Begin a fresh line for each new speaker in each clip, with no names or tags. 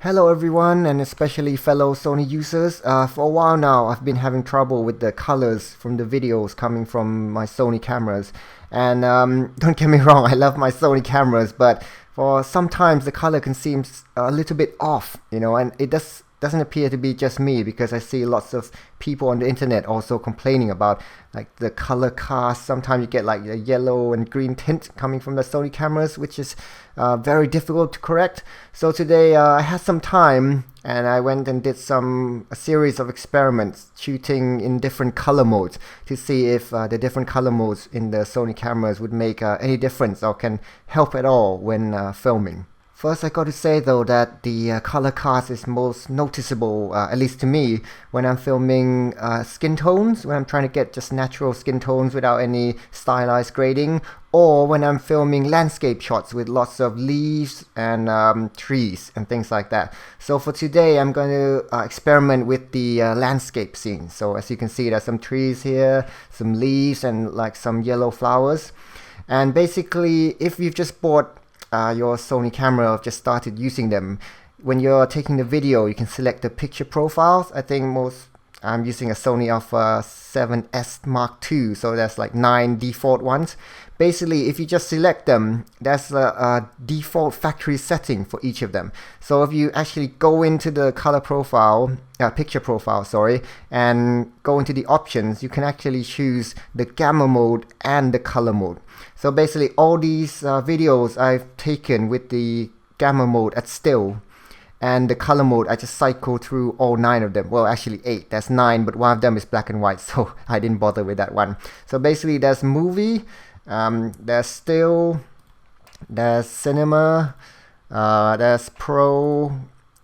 Hello everyone, and especially fellow Sony users. For a while now I've been having trouble with the colors from the videos coming from my Sony cameras. And don't get me wrong, I love my Sony cameras, but for sometimes the color can seem a little bit off, and it doesn't appear to be just me, because I see lots of people on the internet also complaining about like the color cast. Sometimes you get like a yellow and green tint coming from the Sony cameras, which is very difficult to correct. So today I had some time and I went and did a series of experiments shooting in different color modes to see if the different color modes in the Sony cameras would make any difference or can help at all when filming. First, I got to say though that the color cast is most noticeable, at least to me, when I'm filming skin tones, when I'm trying to get just natural skin tones without any stylized grading, or when I'm filming landscape shots with lots of leaves and trees and things like that. So for today, I'm going to experiment with the landscape scene. So as you can see, there's some trees here, some leaves, and like some yellow flowers. And basically, if you've just bought your Sony camera, or just started using them, when you're taking the video, you can select the picture profiles. I think I'm using a Sony Alpha 7S Mark II, so there's like 9 default ones. Basically, if you just select them, there's a default factory setting for each of them. So if you actually go into the color profile, picture profile, sorry, and go into the options, you can actually choose the gamma mode and the color mode. So basically, all these videos I've taken with the gamma mode at still, and the color mode, I just cycle through all 9 of them. Well, actually 8. There's 9, but one of them is black and white, so I didn't bother with that one. So basically, there's movie, there's still, there's cinema, there's pro,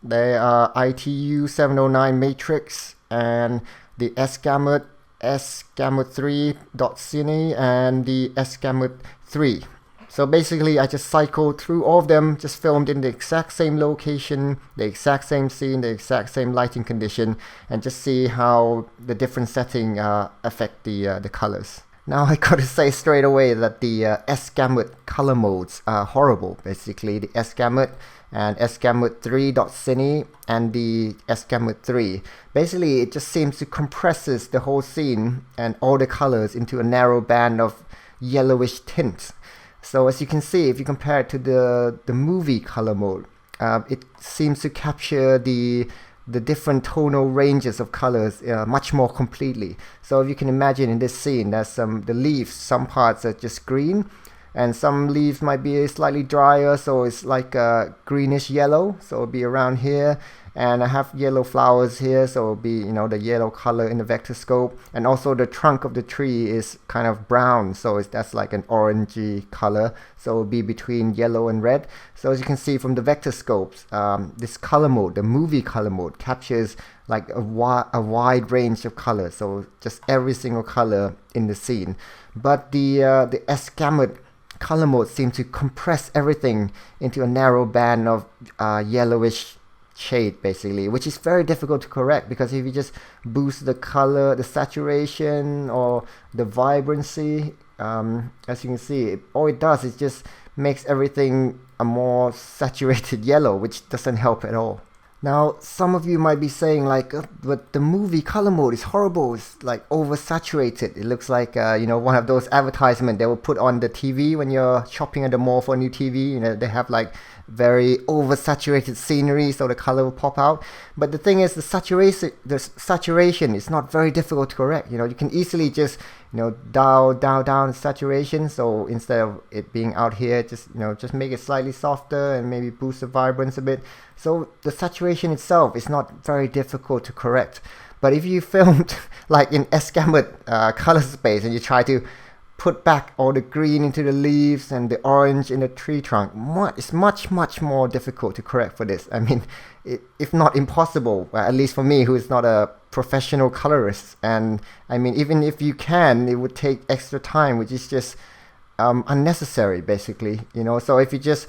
there are ITU 709 matrix, and the s-gamut 3.cine, and the s-gamut 3. So basically, I just cycled through all of them, just filmed in the exact same location, the exact same scene, the exact same lighting condition, and just see how the different setting affect the colors. Now I gotta say straight away that the s-gamut color modes are horrible. Basically, the s-gamut and s-gamut 3.cine and the s-gamut 3. Basically, it just seems to compresses the whole scene and all the colors into a narrow band of yellowish tints. So as you can see, if you compare it to the movie color mode, it seems to capture the different tonal ranges of colors much more completely. So if you can imagine in this scene, there's the leaves, some parts are just green, and some leaves might be slightly drier, so it's like a greenish yellow, so it'll be around here. And I have yellow flowers here, so it'll be the yellow color in the vector scope. And also the trunk of the tree is kind of brown, so that's like an orangey color, so it'll be between yellow and red. So as you can see from the vector scopes, this color mode, the movie color mode, captures like a wide range of colors, so just every single color in the scene. But the s-gamut color mode seems to compress everything into a narrow band of yellowish shade, basically, which is very difficult to correct, because if you just boost the color, the saturation, or the vibrancy, as you can see, all it does is just makes everything a more saturated yellow, which doesn't help at all. Now, some of you might be saying like, but the movie color mode is horrible, it's like oversaturated. It looks like one of those advertisements they will put on the TV when you're shopping at the mall for a new TV. They have like very oversaturated scenery, so the color will pop out. But the thing is, the saturation is not very difficult to correct. You can easily just dial down the saturation. So instead of it being out here, just make it slightly softer and maybe boost the vibrance a bit. So the saturation itself is not very difficult to correct. But if you filmed like in s-gamut color space and you try to put back all the green into the leaves and the orange in the tree trunk, it's much more difficult to correct for this. I mean, if not impossible, at least for me, who is not a professional colorist. And I mean, even if you can, it would take extra time, which is just unnecessary, basically. So if you just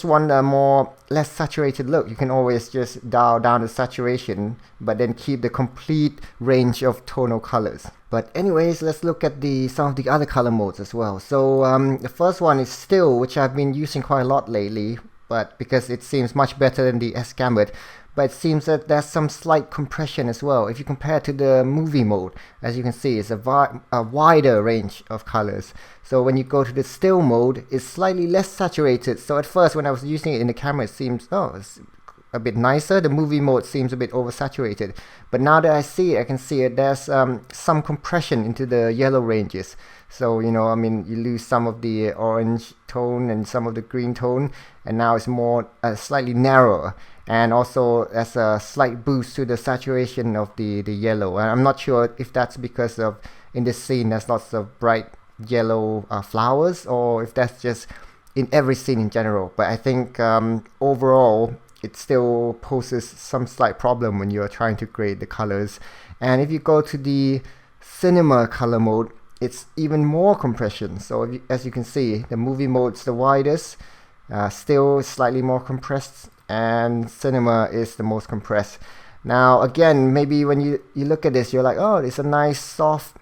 want a less saturated look, you can always just dial down the saturation, but then keep the complete range of tonal colors. But anyways, let's look at some of the other color modes as well. So the first one is still, which I've been using quite a lot lately, but because it seems much better than the s-gamut. But it seems that there's some slight compression as well. If you compare to the movie mode, as you can see, it's a wider range of colors. So when you go to the still mode, it's slightly less saturated. So at first when I was using it in the camera, it seems, oh, it's a bit nicer. The movie mode seems a bit oversaturated. But now that I see it, I can see it, there's some compression into the yellow ranges. So, you know, I mean, you lose some of the orange tone and some of the green tone, and now it's more slightly narrower. And also there's a slight boost to the saturation of the yellow. And I'm not sure if that's because of, in this scene, there's lots of bright yellow flowers, or if that's just in every scene in general. But I think overall, it still poses some slight problem when you're trying to grade the colors. And if you go to the cinema color mode, it's even more compression. So if you, as you can see, the movie mode's the widest, still slightly more compressed, and cinema is the most compressed. Now again, maybe when you look at this, you're like, oh, it's a nice soft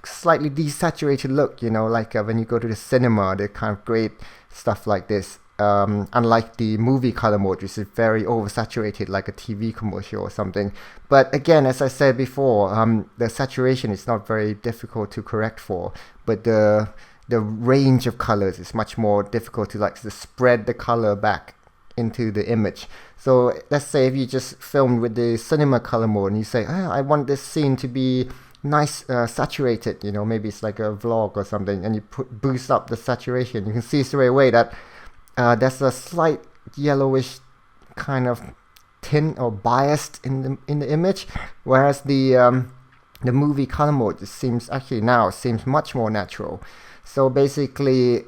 slightly desaturated look, you know, like when you go to the cinema, they kind of grade stuff like this, unlike the movie color mode, which is very oversaturated, like a TV commercial or something. But again, as I said before, the saturation is not very difficult to correct for, but the range of colors is much more difficult to spread the color back into the image. So let's say if you just filmed with the cinema color mode and you say, I want this scene to be nice saturated, you know, maybe it's like a vlog or something, and you boost up the saturation, you can see straight away that there's a slight yellowish kind of tint or biased in the image, whereas the movie color mode seems much more natural. So basically,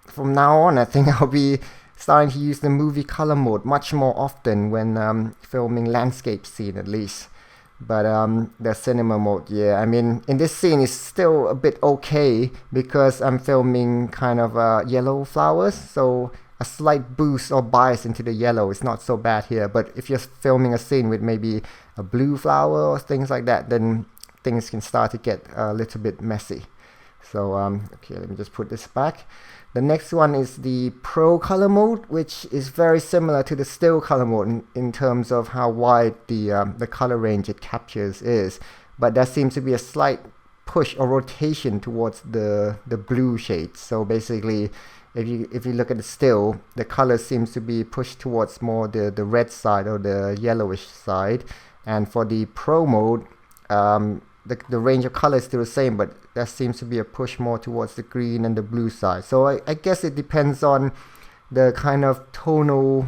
from now on, I think I'll be starting to use the movie color mode much more often when filming landscape scene, at least. But the cinema mode, yeah, I mean, in this scene is still a bit okay because I'm filming kind of yellow flowers, so a slight boost or bias into the yellow is not so bad here. But if you're filming a scene with maybe a blue flower or things like that, then things can start to get a little bit messy. So okay, let me just put this back. The next one is the Pro color mode, which is very similar to the still color mode in terms of how wide the color range it captures is. But there seems to be a slight push or rotation towards the blue shades. So basically, if you look at the still, the color seems to be pushed towards more the red side or the yellowish side. And for the Pro mode, the range of color is still the same, but there seems to be a push more towards the green and the blue side. So I guess it depends on the kind of tonal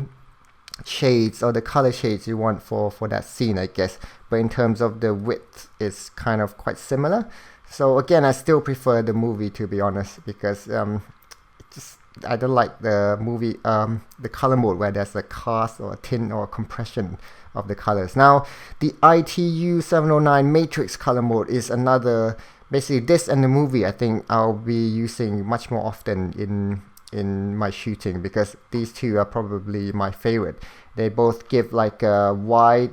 shades or the color shades you want for that scene, I guess. But in terms of the width, it's kind of quite similar. So again, I still prefer the movie, to be honest, because I don't like the movie, the color mode where there's a cast or a tint or a compression of the colors. Now, the ITU 709 Matrix color mode is another, basically this and the movie, I think I'll be using much more often in my shooting, because these two are probably my favorite. They both give like a wide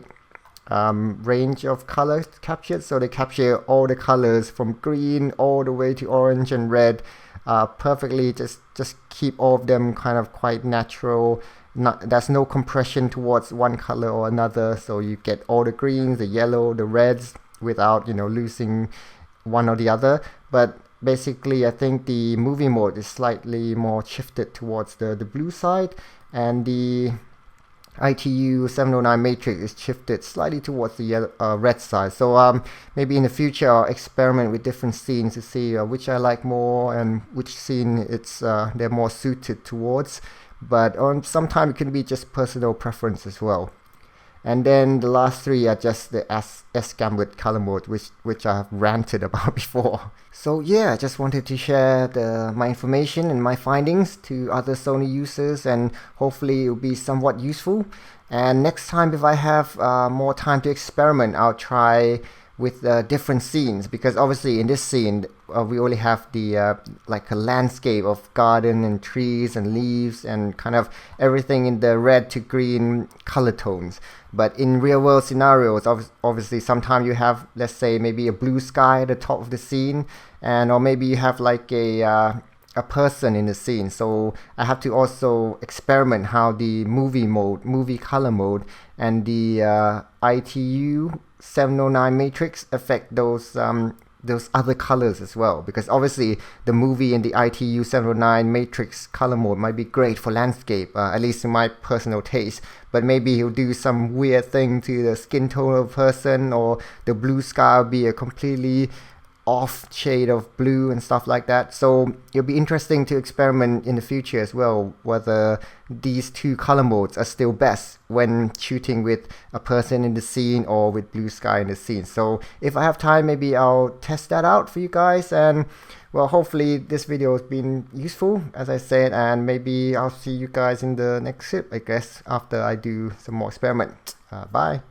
range of colors captured, so they capture all the colors from green all the way to orange and red perfectly. Just keep all of them kind of quite natural. There's no compression towards one color or another, so you get all the greens, the yellow, the reds without, you know, losing one or the other. But basically, I think the movie mode is slightly more shifted towards the blue side, and the ITU 709 Matrix is shifted slightly towards the yellow, red side. So maybe in the future I'll experiment with different scenes to see which I like more and which scene they're more suited towards. But sometimes it can be just personal preference as well. And then the last three are just the s-gamut color mode, which I have ranted about before. So yeah, I just wanted to share my information and my findings to other Sony users, and hopefully it will be somewhat useful. And next time, if I have more time to experiment, I'll try with different scenes, because obviously in this scene we only have the like a landscape of garden and trees and leaves and kind of everything in the red to green color tones. But in real world scenarios, obviously sometimes you have, let's say, maybe a blue sky at the top of the scene, or maybe you have like a a person in the scene. So I have to also experiment how the movie color mode, and the ITU 709 matrix affect those other colors as well, because obviously the movie in the ITU 709 matrix color mode might be great for landscape, at least in my personal taste, but maybe he'll do some weird thing to the skin tone of a person, or the blue sky will be a completely off shade of blue and stuff like that. So it'll be interesting to experiment in the future as well, whether these two color modes are still best when shooting with a person in the scene or with blue sky in the scene. So if I have time, maybe I'll test that out for you guys, and well, hopefully this video has been useful, as I said, and maybe I'll see you guys in the next clip, I guess, after I do some more experiment. Bye.